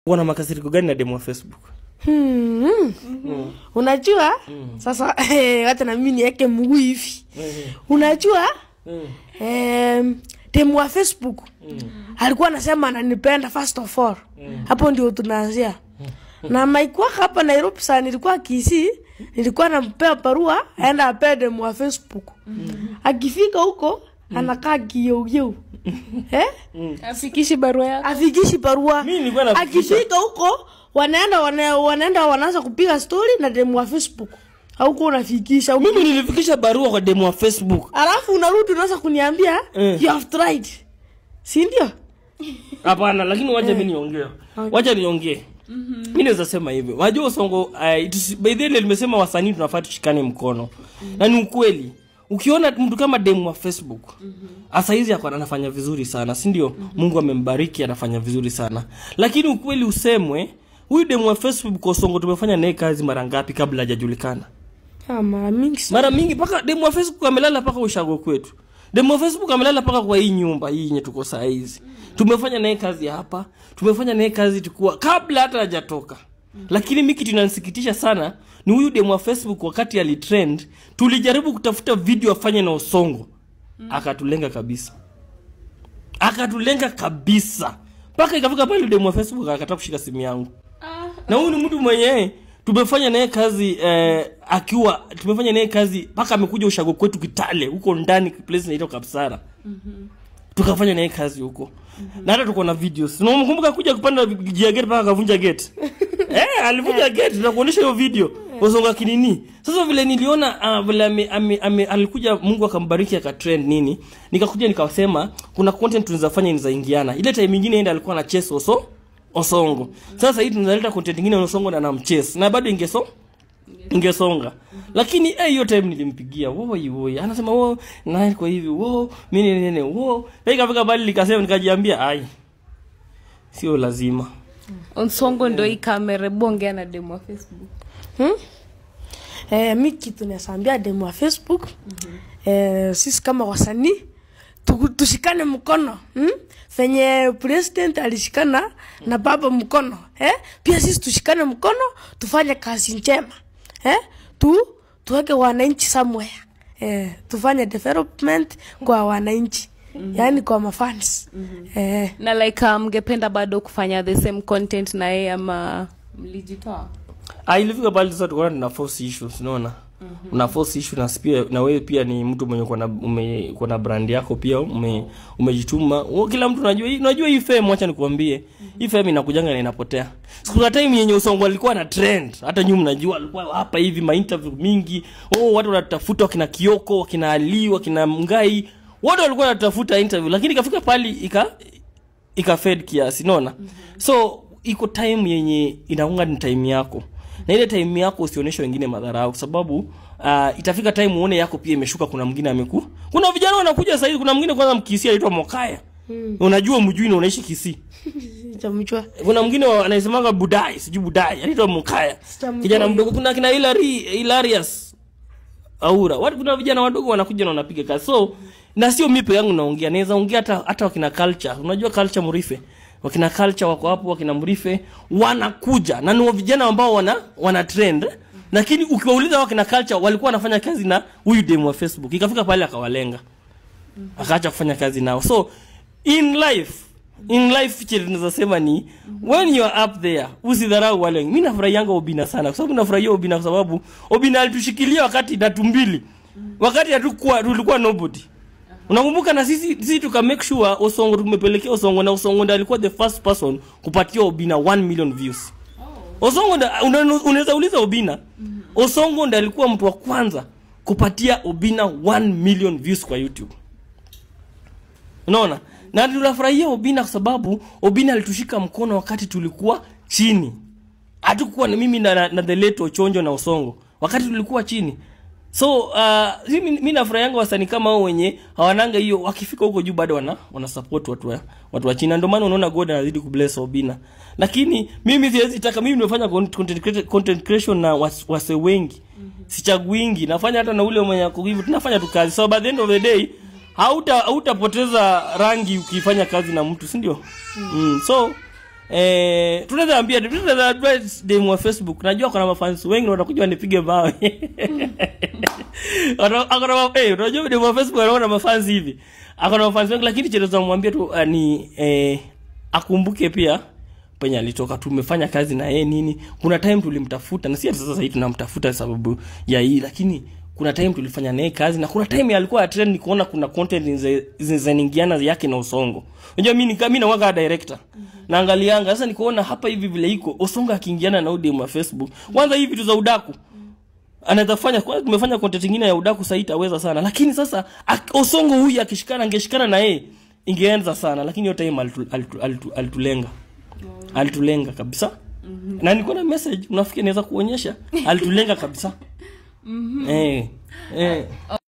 Wana makasiriko gani na demo wa Facebook? Unajua sasa hata na mimi niweke mguu hivi. Unajua demo wa Facebook alikuwa anasema ananipenda first of all. Hapo ndio tunaanzia. Na maikuwa hapa Nairobi sana nilikuwa Kisii, nilikuwa nampea barua aenda apee demo wa Facebook. Akifika huko anakaa kiyo. Afikishi barua yako. Afikishi barua. Mimi nilikuwa nafikisha. Akifika huko wanaanza kupiga story na demo wa Facebook. Hauko unafikisha. Mimi nilifikisha barua kwa demo wa Facebook. Alafu unarudi unaanza kuniambia you have tried. Si ndio? Hapana, lakini wacha mimi niongee. Wacha niongee. Mimi naweza sema hivi. Wajua Osongo, by the way nimesema wasanii tunafaa tushikane mkono. Na ni ukweli. Ukiona mtu kama demo wa Facebook, asa hizi yako anafanya vizuri sana, si ndio? Mungu amembariki anafanya vizuri sana. Lakini ukweli usemwe, huyu demo wa Facebook Osongo tumefanya naye kazi mara ngapi kabla hajajulikana? Mara mingi. Mara mingi paka demo wa Facebook amelala paka ushago kwetu. Demo wa Facebook amelala paka kwa hii nyumba hii yenye tuko saa hizi. Tumefanya naye kazi hapa, tumefanya naye kazi tukua kabla hata hajatoka. Lakini mimi kitu inanisikitisha sana ni huyu demo wa Facebook wakati alitrend, tulijaribu kutafuta video afanye na Osongo. Akatulenga kabisa. Akatulenga kabisa. Paka ikafika pale demo wa Facebook akataka kushika simu yangu. Na huyu ni mtu mwenyewe tumefanya naye kazi tumefanya naye kazi paka amekuja ushago kwetu Kitale huko ndani place inaitwa Kapsara. Tukafanya naye kazi huko. Na hata tuko na videos. Unamkumbuka kuja kupanda gate paka kavunja gate. Alivunja gate na kuonesha hiyo video. Osongo kinini. Sasa vile niliona vile alikuja Mungu akambariki akatrend nini. Nikakuja nikasema kuna content tunawezafanya inazaingiana. Ile time nyingine enda alikuwa na chase Osongo. Sasa hii tunaleta content nyingine Osongo na anamchase. Na bado ingesonga. Lakini hiyo time nilimpigia woi anasema na kwa hivi mimi nene ikafika bali nikasema nikajiambia ai sio lazima. Osongo ndio ikamera bonge na demo wa Facebook. Mimi kitu nasambia demo wa Facebook. Sisi kama wasanii tushikane mkono. Fenye president alishikana na baba mkono. Pia sisi tushikane mkono tufanye kazi njema. Tuweke wananchi somewhere. Tufanye development kwa wananchi. Yaani kwa mafans. Na like mngependa bado kufanya the same content na yeye ama mlijitoa? Ilifika bali sasa tukaona tuna force issues, unaona? Una force issue na pia na wewe pia ni mtu mwenye uko na brand yako pia umejituma. Kila mtu unajua hii fame, acha nikuambie. Hii fame inakujanga na inapotea. Siku time yenye Osongo alikuwa na trend, hata nyinyi mnajua alikuwa hapa hivi ma interview mingi. Watu wanatafuta wakina Kioko, wakina Ali, wakina Mngai. Watu walikuwa wanatafuta interview lakini ikafika pali ika fade kiasi, unaona? So iko time yenye inaunga ni time yako. Na ile time yako usionyeshe wengine madharau kwa sababu itafika time uone yako pia imeshuka, kuna mwingine kuna vijana wanakuja sasa hivi, kuna mwingine kwanza Mkisii anaitwa Mokaya. Unajua mjui na unaishi Kisii. Sitamjua. Kuna mwingine anaisemaga Budai, sijui Budai, anaitwa Mokaya. Kijana mdogo, kuna kina Hilarious Aura. Kuna vijana wadogo wanakuja na wanapiga kazi. So na sio mimi peke yangu naongea, naweza ongea hata wakina Culture. Unajua Culture Murife. Wakina Culture wako hapo, wakina Murife wanakuja na ni vijana ambao wana trend. Lakini ukiwauliza wakina Culture walikuwa wanafanya kazi na huyu demo wa Facebook. Ikafika pale akawalenga. Akaacha kufanya kazi nao. So in life tunaweza sema ni when you are up there usidharau wale. Mimi nafurahianga Obina sana kwa sababu nafurahia Obina kwa sababu Obina alitushikilia wakati Datumbili. Wakati tulikuwa nobody. Unakumbuka na sisi tuka make sure Osongo tumepelekea Osongo na Osongo ndiye alikuwa the first person kupatia Obina 1 million views. Osongo unaweza uliza Obina. Osongo ndiye alikuwa mtu wa kwanza kupatia Obina 1 million views kwa YouTube. Unaona? Na tunafurahia Obina kwa sababu Obina alitushika mkono wakati tulikuwa chini. Hatukuwa na mimi na the late Ochonjo na Osongo. Wakati tulikuwa chini. So mimi nafurahianga wasanii kama wao wenye hawananga hiyo, wakifika huko juu bado wana support watu wa chini. Ndio maana unaona God anazidi kubless Obina. Lakini mimi siwezi taka, mimi nimefanya content creation na wase wengi. Sichaguingi, nafanya hata na ule mwenye ako hivi, tunafanya tu kazi. So by the end of the day hautapoteza rangi ukifanya kazi na mtu, si ndio? So tunaweza advise demo wa Facebook. Najua kuna mafans wengi watakuja wanipige mawe. Unajua demo wa Facebook anaona mafans hivi. Akona mafans wengi, lakini chenye tunamwambia tu ni akumbuke pia penye alitoka. Tumefanya kazi na yeye nini. Kuna time tulimtafuta, na si sasa hivi tunamtafuta sababu ya hii, lakini kuna time tulifanya naye kazi, na kuna time alikuwa trend ni kuona kuna content zinaingiana yake na Osongo. Unajua mimi nawaga director. Naangalianga sasa nikuona hapa hivi vile iko Osongo akiingiana na udem wa Facebook. Kwanza hivi vitu za udaku anaweza kufanya, kwa tumefanya content nyingine ya udaku sasa itaweza sana, lakini sasa Osongo huyu angeshikana na yeye ingeanza sana, lakini hiyo time alitulenga kabisa. Na niko na message unafikiri naweza kuonyesha, alitulenga kabisa.